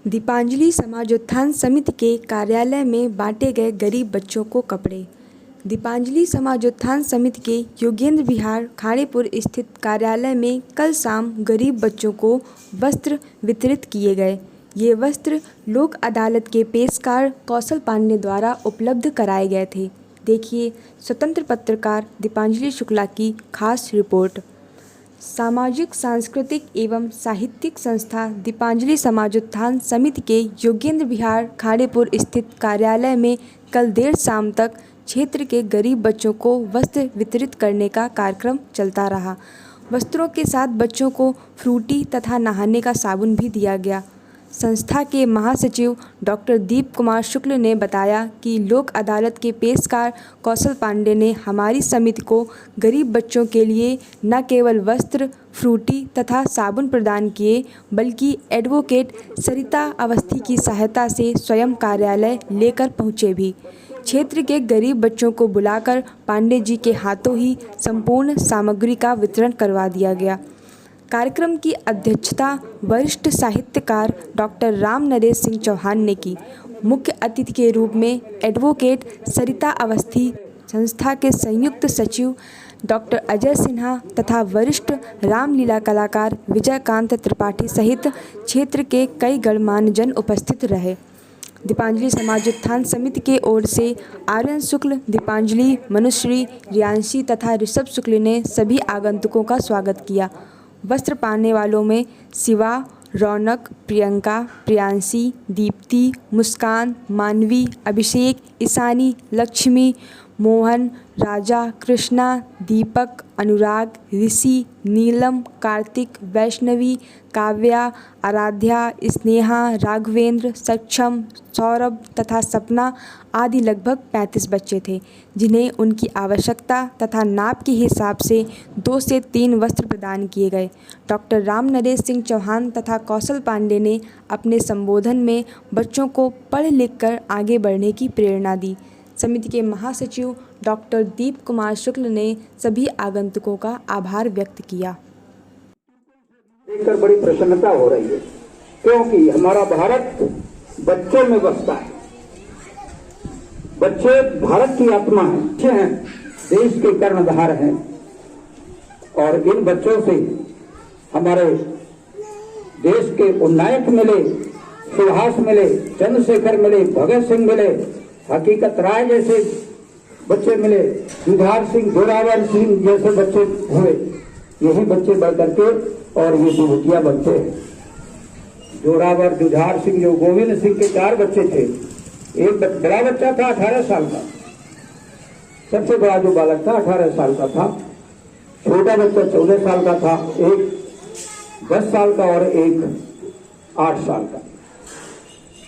दीपांजलि समाजोत्थान समिति के कार्यालय में बांटे गए गरीब बच्चों को कपड़े। दीपांजलि समाजोत्थान समिति के योगेंद्र विहार खाड़ेपुर स्थित कार्यालय में कल शाम गरीब बच्चों को वस्त्र वितरित किए गए। ये वस्त्र लोक अदालत के पेशकार कौशल पांडे द्वारा उपलब्ध कराए गए थे। देखिए स्वतंत्र पत्रकार दीपांजलि शुक्ला की खास रिपोर्ट। सामाजिक सांस्कृतिक एवं साहित्यिक संस्था दीपांजलि समाजोत्थान समिति के योगेंद्र विहार खाड़ेपुर स्थित कार्यालय में कल देर शाम तक क्षेत्र के गरीब बच्चों को वस्त्र वितरित करने का कार्यक्रम चलता रहा। वस्त्रों के साथ बच्चों को फ्रूटी तथा नहाने का साबुन भी दिया गया। संस्था के महासचिव डॉक्टर दीप कुमार शुक्ल ने बताया कि लोक अदालत के पेशकार कौशल पांडे ने हमारी समिति को गरीब बच्चों के लिए न केवल वस्त्र, फ्रूटी तथा साबुन प्रदान किए, बल्कि एडवोकेट सरिता अवस्थी की सहायता से स्वयं कार्यालय लेकर पहुँचे भी। क्षेत्र के गरीब बच्चों को बुलाकर पांडे जी के हाथों ही संपूर्ण सामग्री का वितरण करवा दिया गया। कार्यक्रम की अध्यक्षता वरिष्ठ साहित्यकार डॉक्टर राम नरेश सिंह चौहान ने की। मुख्य अतिथि के रूप में एडवोकेट सरिता अवस्थी, संस्था के संयुक्त सचिव डॉक्टर अजय सिन्हा तथा वरिष्ठ रामलीला कलाकार विजयकांत त्रिपाठी सहित क्षेत्र के कई गणमान्य जन उपस्थित रहे। दीपांजलि समाजोत्थान समिति के ओर से आर्यन शुक्ल, दीपांजलि, मनुश्री, रियांशी तथा ऋषभ शुक्ल ने सभी आगंतुकों का स्वागत किया। वस्त्र पाने वालों में शिवा, रौनक, प्रियंका, प्रियांशी, दीप्ति, मुस्कान, मानवी, अभिषेक, ईशानी, लक्ष्मी, मोहन, राजा, कृष्णा, दीपक, अनुराग, ऋषि, नीलम, कार्तिक, वैष्णवी, काव्या, आराध्या, स्नेहा, राघवेंद्र, सक्षम, सौरभ तथा सपना आदि लगभग 35 बच्चे थे, जिन्हें उनकी आवश्यकता तथा नाप के हिसाब से 2 से 3 वस्त्र प्रदान किए गए। डॉक्टर राम नरेश सिंह चौहान तथा कौशल पांडे ने अपने संबोधन में बच्चों को पढ़ लिख कर आगे बढ़ने की प्रेरणा दी। समिति के महासचिव डॉक्टर दीप कुमार शुक्ल ने सभी आगंतुकों का आभार व्यक्त किया। देखकर बड़ी प्रसन्नता हो रही है, क्योंकि हमारा भारत बच्चों में बसता है। बच्चे भारत की आत्मा है, बच्चे हैं देश के कर्णधार हैं, और इन बच्चों से हमारे देश के उन्नायक मिले, सुभाष मिले, चंद्रशेखर मिले, भगत सिंह मिले, हकीकत राय जैसे बच्चे मिले, जुझार सिंह, जोरावर सिंह जैसे बच्चे हुए। यही बच्चे बढ़ करके और ये विभूतिया बनते हैं। जोरावर, जुझार सिंह, जो गोविंद सिंह के 4 बच्चे थे। एक बड़ा बच्चा था 18 साल का, सबसे बड़ा जो बालक था 18 साल का था। छोटा बच्चा 14 साल का था, एक 10 साल का और एक 8 साल का।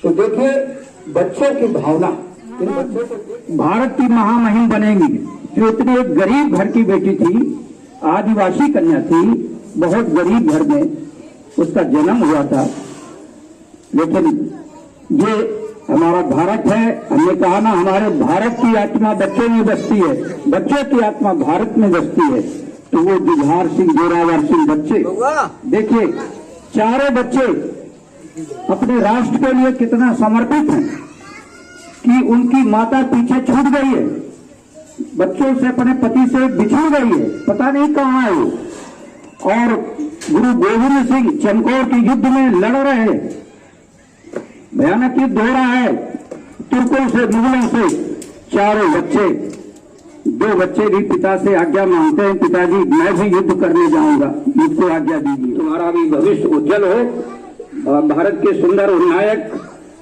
तो देखिए बच्चों की भावना, इन बच्चों को भारत की महामहिम बनेंगी। जो इतने एक गरीब घर की बेटी थी, आदिवासी कन्या थी, बहुत गरीब घर में उसका जन्म हुआ था, लेकिन ये हमारा भारत है। हमने कहा ना, हमारे भारत की आत्मा बच्चों में बसती है, बच्चों की आत्मा भारत में बसती है। तो वो जुझार सिंह, जोरावर सिंह बच्चे, देखिए चारों बच्चे अपने राष्ट्र के लिए कितना समर्पित हैं कि उनकी माता पीछे छूट गई है, बच्चों से, अपने पति से बिछड़ गई है, पता नहीं कहाँ है वो। और गुरु गोविंद सिंह चमकौर के युद्ध में लड़ रहे हैं, भयानक युद्ध हो रहा है तुर्कों से, मुगलों से। चारों बच्चे, 2 बच्चे भी पिता से आज्ञा मांगते हैं, पिताजी मैं भी युद्ध करने जाऊंगा, मुझको आज्ञा दीजिए। तुम्हारा भी भविष्य उज्जवल हो, भारत के सुंदर नायक,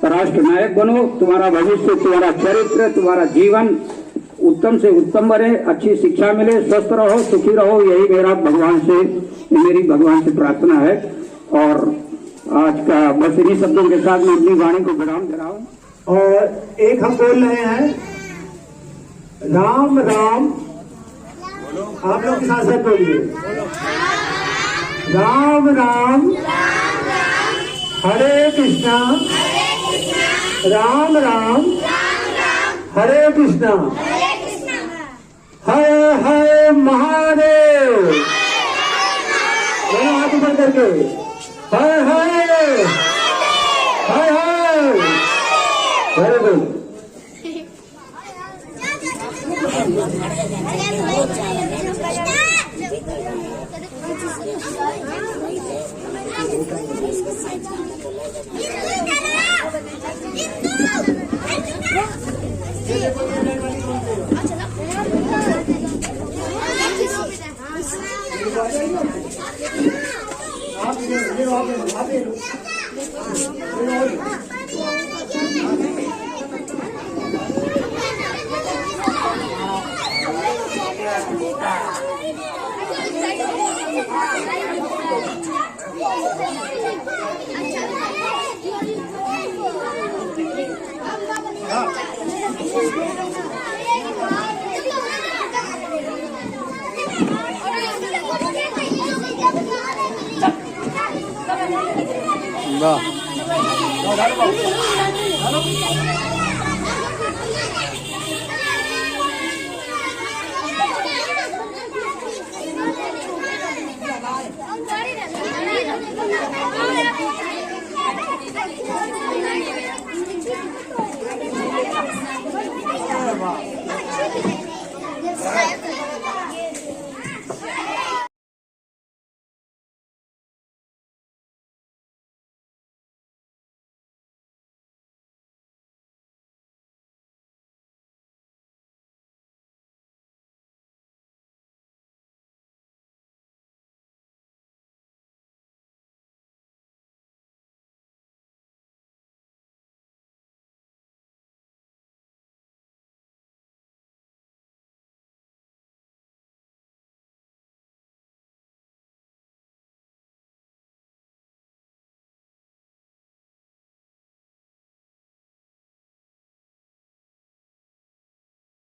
राष्ट्र नायक बनो, तुम्हारा भविष्य, तुम्हारा चरित्र, तुम्हारा जीवन उत्तम से उत्तम बने, अच्छी शिक्षा मिले, स्वस्थ रहो, सुखी रहो, यही मेरी भगवान से प्रार्थना है। और आज का बस इन्हीं शब्दों के साथ मैं अपनी वाणी को विराम दे रहा हूं। और एक हम बोल रहे हैं, राम राम, आप लोग के साथ साथ बोलिए, राम राम, हरे कृष्णा, राम राम, हरे कृष्णा, हर हर महादेव। हाथ ऊपर करके हर हर हर वाह